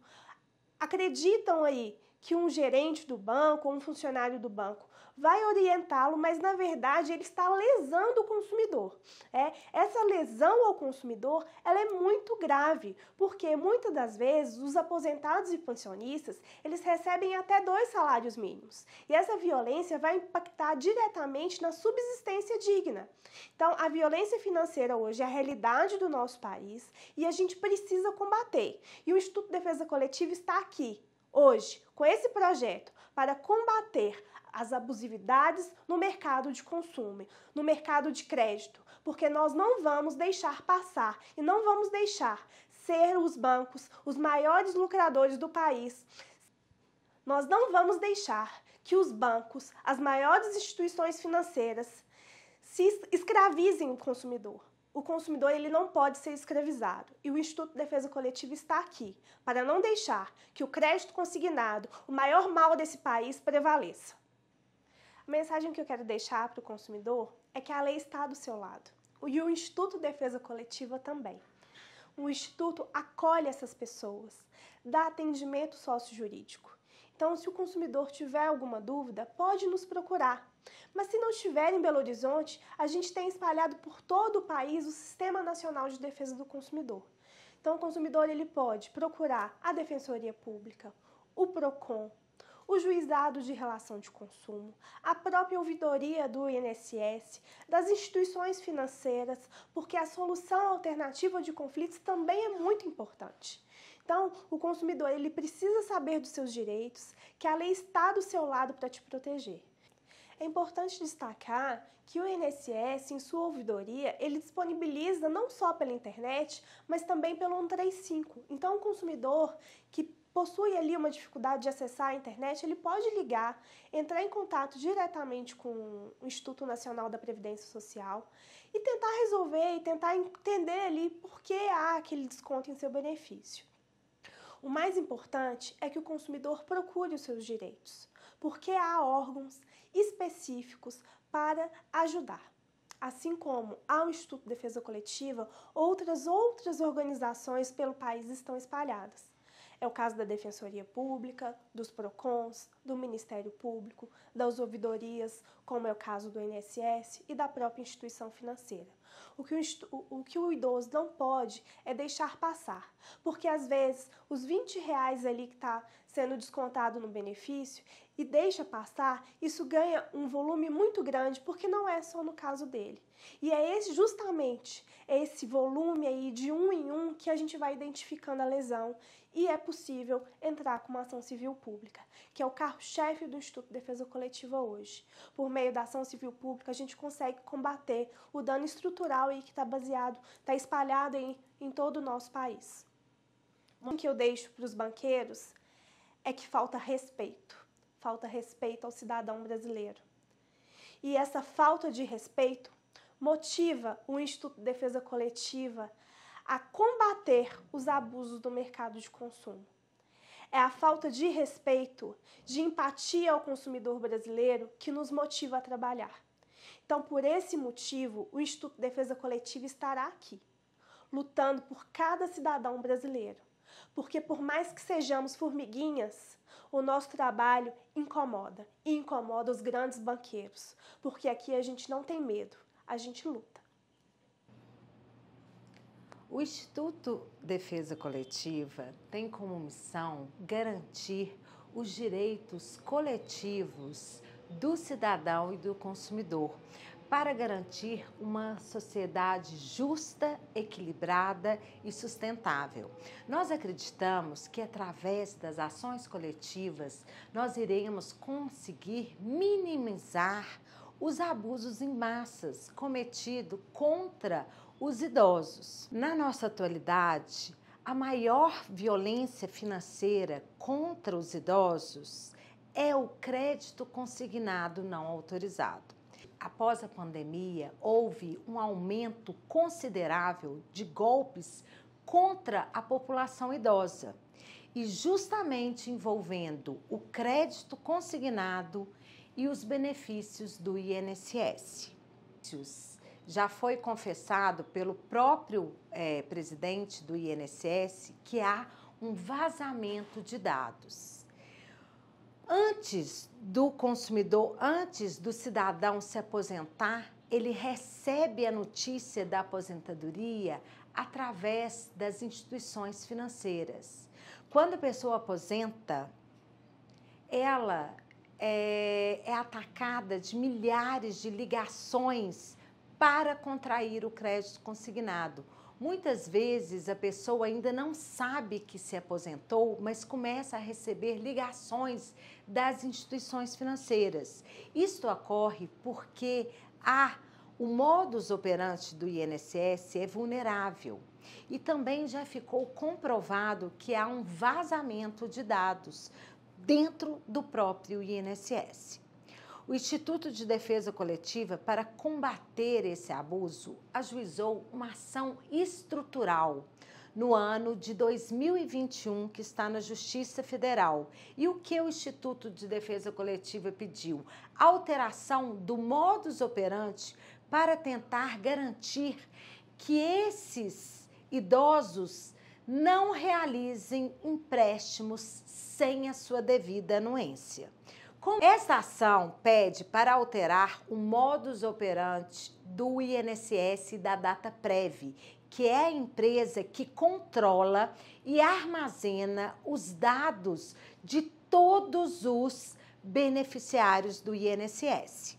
acreditam aí que um gerente do banco ou um funcionário do banco vai orientá-lo, mas na verdade ele está lesando o consumidor. Essa lesão ao consumidor, ela é muito grave, porque muitas das vezes os aposentados e pensionistas, eles recebem até 2 salários mínimos. E essa violência vai impactar diretamente na subsistência digna. Então, a violência financeira hoje é a realidade do nosso país e a gente precisa combater. E o Instituto de Defesa Coletiva está aqui, hoje, com esse projeto, para combater as abusividades no mercado de consumo, no mercado de crédito, porque nós não vamos deixar passar e não vamos deixar ser os bancos os maiores lucradores do país. Nós não vamos deixar que os bancos, as maiores instituições financeiras, se escravizem o consumidor. O consumidor, ele não pode ser escravizado. E o Instituto de Defesa Coletiva está aqui para não deixar que o crédito consignado, o maior mal desse país, prevaleça. A mensagem que eu quero deixar para o consumidor é que a lei está do seu lado. E o Instituto de Defesa Coletiva também. O Instituto acolhe essas pessoas, dá atendimento sócio-jurídico. Então, se o consumidor tiver alguma dúvida, pode nos procurar. Mas se não estiver em Belo Horizonte, a gente tem espalhado por todo o país o Sistema Nacional de Defesa do Consumidor. Então, o consumidor ele pode procurar a Defensoria Pública, o PROCON, o Juizado de Relação de Consumo, a própria ouvidoria do INSS, das instituições financeiras, porque a solução alternativa de conflitos também é muito importante. Então, o consumidor ele precisa saber dos seus direitos, que a lei está do seu lado para te proteger. É importante destacar que o INSS, em sua ouvidoria, ele disponibiliza não só pela internet, mas também pelo 135. Então, o consumidor que possui ali uma dificuldade de acessar a internet, ele pode ligar, entrar em contato diretamente com o Instituto Nacional da Previdência Social e tentar resolver e tentar entender ali por que há aquele desconto em seu benefício. O mais importante é que o consumidor procure os seus direitos, porque há órgãos específicos para ajudar. Assim como há o Instituto de Defesa Coletiva, outras organizações pelo país estão espalhadas. É o caso da Defensoria Pública, dos PROCONs, do Ministério Público, das ouvidorias, como é o caso do INSS e da própria instituição financeira. O que o idoso não pode é deixar passar, porque às vezes os R$20 ali que está sendo descontado no benefício e deixa passar, isso ganha um volume muito grande, porque não é só no caso dele. E é justamente esse volume aí de um em um que a gente vai identificando a lesão e é possível entrar com uma ação civil pública, que é o carro-chefe do Instituto de Defesa Coletiva hoje. Por meio da ação civil pública, a gente consegue combater o dano estrutural aí que está espalhado em todo o nosso país. O que eu deixo para os banqueiros é que falta respeito ao cidadão brasileiro. E essa falta de respeito motiva o Instituto de Defesa Coletiva a combater os abusos do mercado de consumo. É a falta de respeito, de empatia ao consumidor brasileiro que nos motiva a trabalhar. Então, por esse motivo, o Instituto de Defesa Coletiva estará aqui, lutando por cada cidadão brasileiro. Porque por mais que sejamos formiguinhas, o nosso trabalho incomoda, e incomoda os grandes banqueiros, porque aqui a gente não tem medo, a gente luta.
O Instituto Defesa Coletiva tem como missão garantir os direitos coletivos do cidadão e do consumidor, para garantir uma sociedade justa, equilibrada e sustentável. Nós acreditamos que através das ações coletivas nós iremos conseguir minimizar os abusos em massas cometidos contra os idosos. Na nossa atualidade, a maior violência financeira contra os idosos é o crédito consignado não autorizado. Após a pandemia, houve um aumento considerável de golpes contra a população idosa e justamente envolvendo o crédito consignado e os benefícios do INSS. Já foi confessado pelo próprio presidente do INSS que há um vazamento de dados. Antes do consumidor, antes do cidadão se aposentar, ele recebe a notícia da aposentadoria através das instituições financeiras. Quando a pessoa aposenta, ela é atacada de milhares de ligações para contrair o crédito consignado. Muitas vezes a pessoa ainda não sabe que se aposentou, mas começa a receber ligações das instituições financeiras. Isto ocorre porque o modus operandi do INSS é vulnerável. E também já ficou comprovado que há um vazamento de dados dentro do próprio INSS. O Instituto de Defesa Coletiva, para combater esse abuso, ajuizou uma ação estrutural no ano de 2021, que está na Justiça Federal. E o que o Instituto de Defesa Coletiva pediu? Alteração do modus operandi para tentar garantir que esses idosos não realizem empréstimos sem a sua devida anuência. Esta ação pede para alterar o modus operandi do INSS e da Dataprev, que é a empresa que controla e armazena os dados de todos os beneficiários do INSS.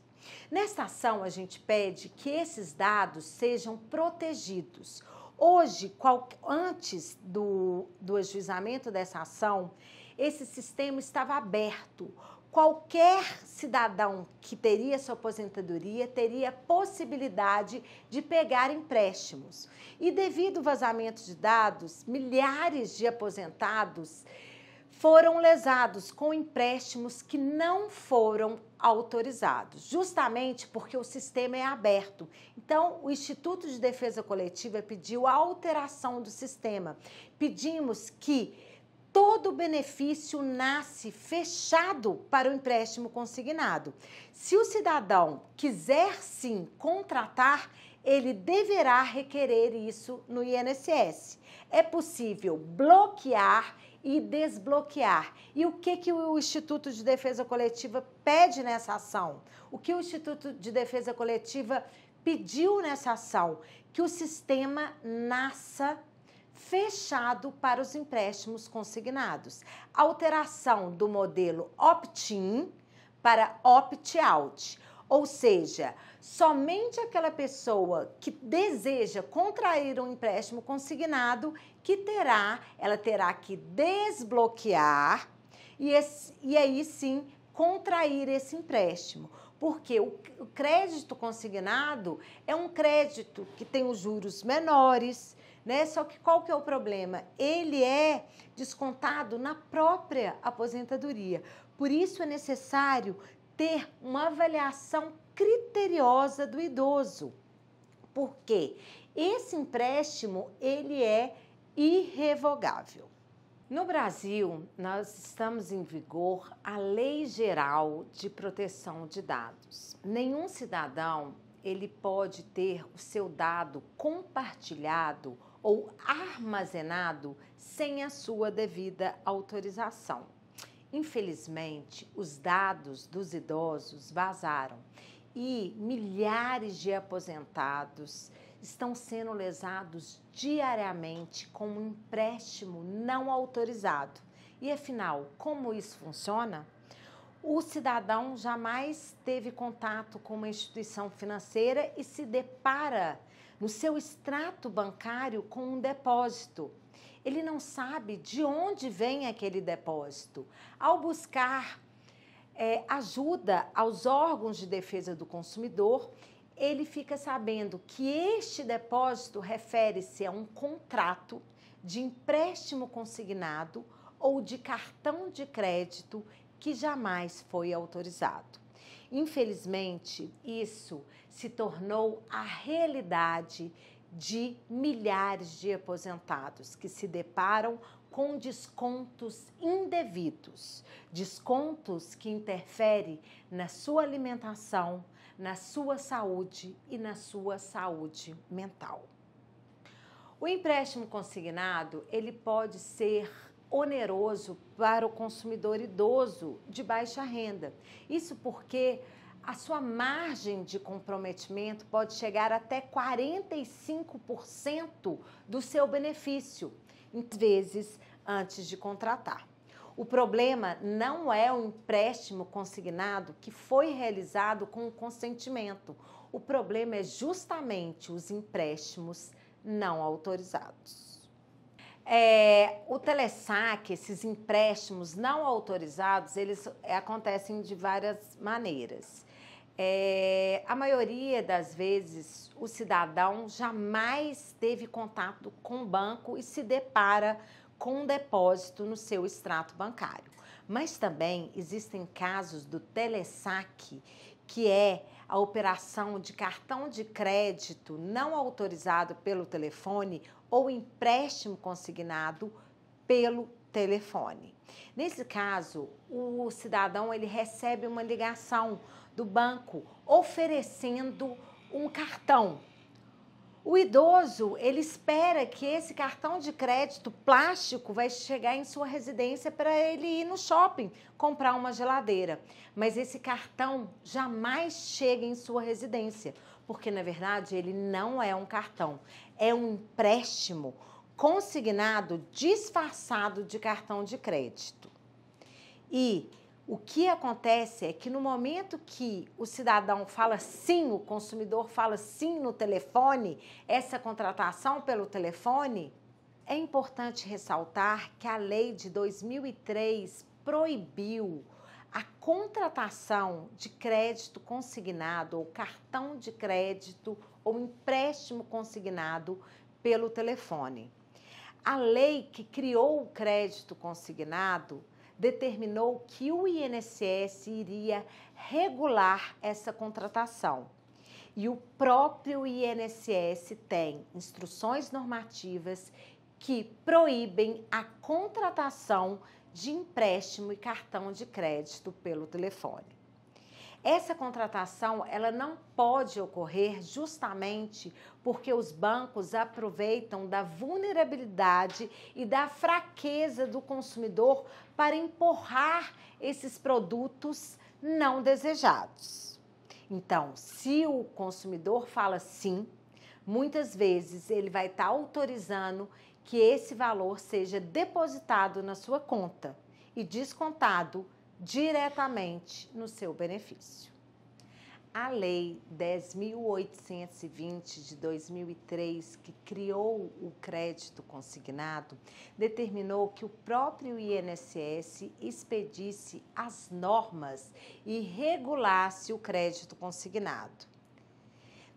Nesta ação, a gente pede que esses dados sejam protegidos. Hoje, antes do ajuizamento dessa ação, esse sistema estava aberto. Qualquer cidadão que teria sua aposentadoria teria possibilidade de pegar empréstimos. E devido ao vazamento de dados, milhares de aposentados foram lesados com empréstimos que não foram autorizados, justamente porque o sistema é aberto. Então, o Instituto de Defesa Coletiva pediu a alteração do sistema. Pedimos que todo benefício nasce fechado para o empréstimo consignado. Se o cidadão quiser sim contratar, ele deverá requerer isso no INSS. É possível bloquear e desbloquear. E o que o Instituto de Defesa Coletiva pede nessa ação? O que o Instituto de Defesa Coletiva pediu nessa ação? Que o sistema nasça fechado para os empréstimos consignados. Alteração do modelo opt-in para opt-out. Ou seja, somente aquela pessoa que deseja contrair um empréstimo consignado ela terá que desbloquear e aí sim contrair esse empréstimo. Porque o crédito consignado é um crédito que tem os juros menores, né? Só que qual que é o problema? Ele é descontado na própria aposentadoria. Por isso é necessário ter uma avaliação criteriosa do idoso. Por quê? Esse empréstimo, ele é irrevogável. No Brasil, nós estamos em vigor a Lei Geral de Proteção de Dados. Nenhum cidadão, ele pode ter o seu dado compartilhado ou armazenado sem a sua devida autorização. Infelizmente, os dados dos idosos vazaram e milhares de aposentados estão sendo lesados diariamente com um empréstimo não autorizado. E afinal, como isso funciona? O cidadão jamais teve contato com uma instituição financeira e se depara no seu extrato bancário com um depósito. Ele não sabe de onde vem aquele depósito. Ao buscar ajuda aos órgãos de defesa do consumidor, ele fica sabendo que este depósito refere-se a um contrato de empréstimo consignado ou de cartão de crédito que jamais foi autorizado. Infelizmente, isso se tornou a realidade de milhares de aposentados que se deparam
com descontos indevidos, descontos que interferem na sua alimentação, na sua saúde e na sua saúde mental. O empréstimo consignado, ele pode ser oneroso para o consumidor idoso de baixa renda. Isso porque a sua margem de comprometimento pode chegar até 45% do seu benefício, vezes antes de contratar. O problema não é o empréstimo consignado que foi realizado com o consentimento. O problema é justamente os empréstimos não autorizados. O telesaque, esses empréstimos não autorizados, eles acontecem de várias maneiras. A maioria das vezes, o cidadão jamais teve contato com o banco e se depara com um depósito no seu extrato bancário. Mas também existem casos do telesaque, que é a operação de cartão de crédito não autorizado pelo telefone ou empréstimo consignado pelo telefone. Nesse caso, o cidadão ele recebe uma ligação do banco oferecendo um cartão. O idoso, ele espera que esse cartão de crédito plástico vai chegar em sua residência para ele ir no shopping comprar uma geladeira. Mas esse cartão jamais chega em sua residência, porque, na verdade, ele não é um cartão. É um empréstimo consignado disfarçado de cartão de crédito. E o que acontece é que no momento que o cidadão fala sim, o consumidor fala sim no telefone, essa contratação pelo telefone, é importante ressaltar que a lei de 2003 proibiu a contratação de crédito consignado ou cartão de crédito ou empréstimo consignado pelo telefone. A lei que criou o crédito consignado determinou que o INSS iria regular essa contratação. E o próprio INSS tem instruções normativas que proíbem a contratação de empréstimo e cartão de crédito pelo telefone. Essa contratação, ela não pode ocorrer justamente porque os bancos aproveitam da vulnerabilidade e da fraqueza do consumidor para empurrar esses produtos não desejados. Então, se o consumidor fala sim, muitas vezes ele vai estar autorizando que esse valor seja depositado na sua conta e descontado diretamente no seu benefício. A Lei 10.820 de 2003, que criou o crédito consignado, determinou que o próprio INSS expedisse as normas e regulasse o crédito consignado.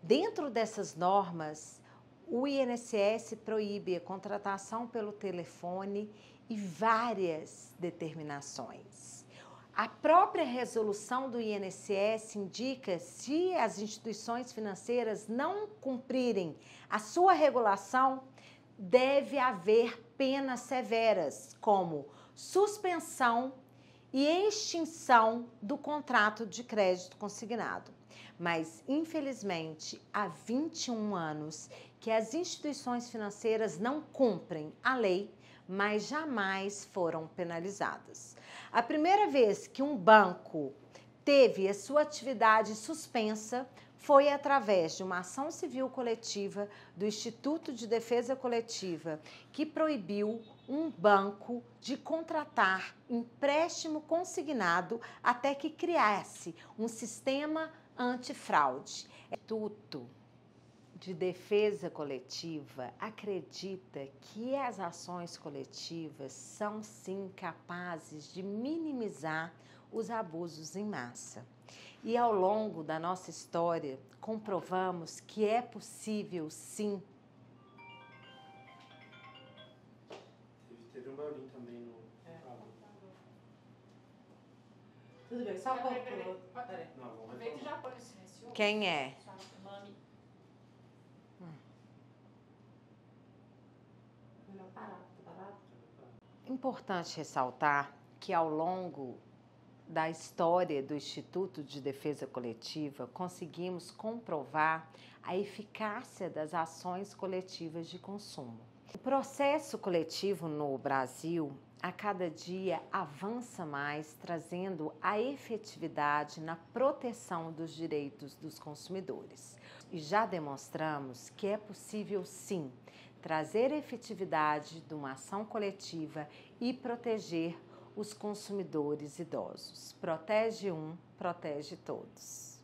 Dentro dessas normas, o INSS proíbe a contratação pelo telefone e várias determinações. A própria resolução do INSS indica se as instituições financeiras não cumprirem a sua regulação, deve haver penas severas, como suspensão e extinção do contrato de crédito consignado. Mas, infelizmente, há 21 anos que as instituições financeiras não cumprem a lei, mas jamais foram penalizadas. A primeira vez que um banco teve a sua atividade suspensa foi através de uma ação civil coletiva do Instituto de Defesa Coletiva, que proibiu um banco de contratar empréstimo consignado até que criasse um sistema antifraude. O Instituto de Defesa Coletiva acredita que as ações coletivas são sim capazes de minimizar os abusos em massa. E ao longo da nossa história, comprovamos que é possível sim.
Teve um barulhinho também no...
Tudo bem, só
Não, vamos
Quem é?
Importante ressaltar que ao longo da história do Instituto de Defesa Coletiva, conseguimos comprovar a eficácia das ações coletivas de consumo. O processo coletivo no Brasil, a cada dia, avança mais, trazendo a efetividade na proteção dos direitos dos consumidores. E já demonstramos que é possível, sim, trazer efetividade de uma ação coletiva e proteger os consumidores idosos. Protege um, protege todos.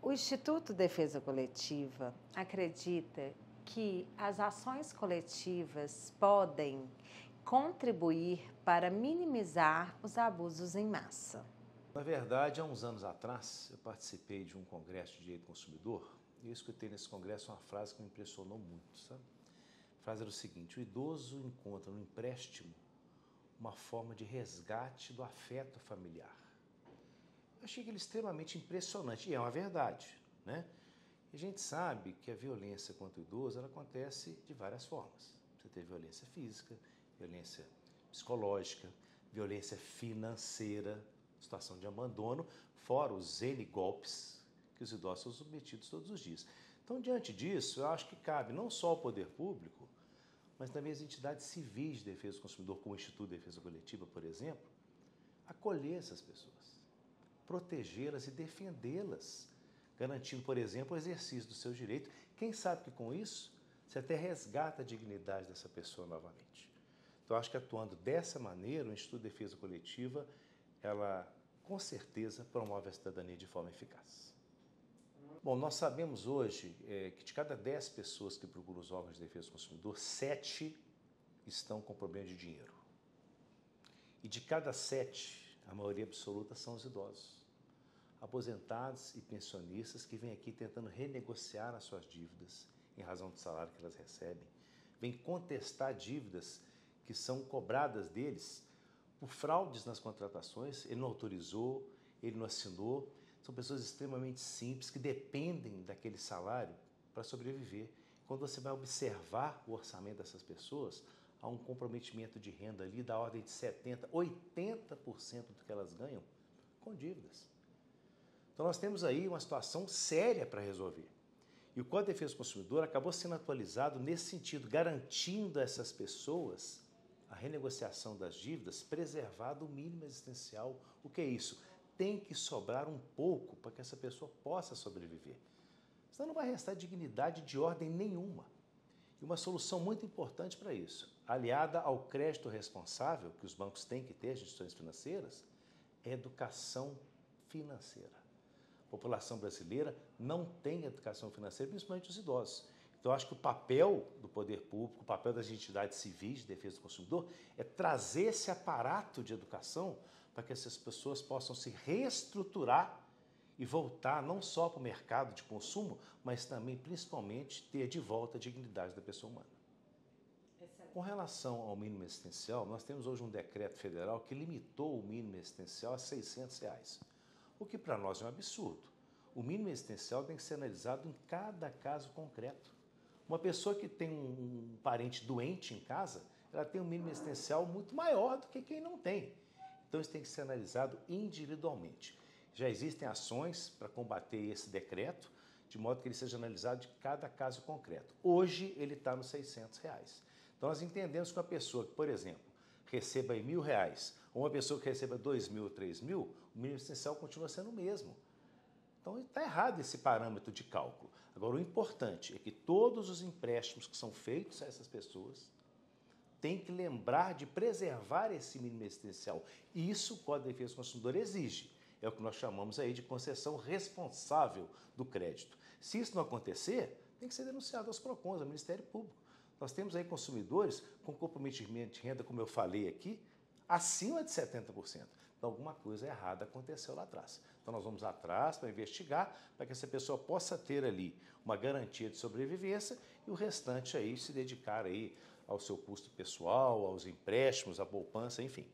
O Instituto Defesa Coletiva acredita que as ações coletivas podem contribuir para minimizar os abusos em massa.
Na verdade, há uns anos atrás, eu participei de um congresso de direito do consumidor e eu escutei nesse congresso uma frase que me impressionou muito, sabe? A frase era o seguinte: o idoso encontra no empréstimo uma forma de resgate do afeto familiar. Eu achei aquilo extremamente impressionante, e é uma verdade, né? E a gente sabe que a violência contra o idoso, ela acontece de várias formas. Você tem violência física, violência psicológica, violência financeira, situação de abandono, fora os N golpes que os idosos são submetidos todos os dias. Então, diante disso, eu acho que cabe não só ao poder público, mas também as entidades civis de defesa do consumidor, como o Instituto de Defesa Coletiva, por exemplo, acolher essas pessoas, protegê-las e defendê-las, garantindo, por exemplo, o exercício do seu direito. Quem sabe que com isso você até resgata a dignidade dessa pessoa novamente. Então, acho que atuando dessa maneira, o Instituto de Defesa Coletiva, ela com certeza promove a cidadania de forma eficaz. Bom, nós sabemos hoje que de cada 10 pessoas que procuram os órgãos de defesa do consumidor, 7 estão com problema de dinheiro. E de cada 7, a maioria absoluta são os idosos, aposentados e pensionistas que vêm aqui tentando renegociar as suas dívidas em razão do salário que elas recebem, vêm contestar dívidas que são cobradas deles por fraudes nas contratações. Ele não autorizou, ele não assinou. São pessoas extremamente simples que dependem daquele salário para sobreviver. Quando você vai observar o orçamento dessas pessoas, há um comprometimento de renda ali da ordem de 70%, 80% do que elas ganham com dívidas. Então nós temos aí uma situação séria para resolver. E o Código de Defesa do Consumidor acabou sendo atualizado nesse sentido, garantindo a essas pessoas a renegociação das dívidas, preservado o mínimo existencial. O que é isso? Tem que sobrar um pouco para que essa pessoa possa sobreviver. Senão não vai restar dignidade de ordem nenhuma. E uma solução muito importante para isso, aliada ao crédito responsável que os bancos têm que ter, as instituições financeiras, é educação financeira. A população brasileira não tem educação financeira, principalmente os idosos. Então, eu acho que o papel do poder público, o papel das entidades civis de defesa do consumidor é trazer esse aparato de educação para que essas pessoas possam se reestruturar e voltar não só para o mercado de consumo, mas também, principalmente, ter de volta a dignidade da pessoa humana. Excelente. Com relação ao mínimo existencial, nós temos hoje um decreto federal que limitou o mínimo existencial a R$ 600, o que para nós é um absurdo. O mínimo existencial tem que ser analisado em cada caso concreto. Uma pessoa que tem um parente doente em casa, ela tem um mínimo existencial muito maior do que quem não tem. Então, isso tem que ser analisado individualmente. Já existem ações para combater esse decreto, de modo que ele seja analisado de cada caso concreto. Hoje, ele está nos R$ 600. Então, nós entendemos que uma pessoa que, por exemplo, receba R$ 1.000, ou uma pessoa que receba R$ 2.000 ou R$ 3.000, o mínimo existencial continua sendo o mesmo. Então, está errado esse parâmetro de cálculo. Agora, o importante é que todos os empréstimos que são feitos a essas pessoas têm que lembrar de preservar esse mínimo existencial. E isso o Código de Defesa do Consumidor exige. É o que nós chamamos aí de concessão responsável do crédito. Se isso não acontecer, tem que ser denunciado aos PROCONs, ao Ministério Público. Nós temos aí consumidores com comprometimento de renda, como eu falei aqui, acima de 70%. Então, alguma coisa errada aconteceu lá atrás. Então, nós vamos atrás para investigar, para que essa pessoa possa ter ali uma garantia de sobrevivência e o restante aí se dedicar aí ao seu custo pessoal, aos empréstimos, à poupança, enfim.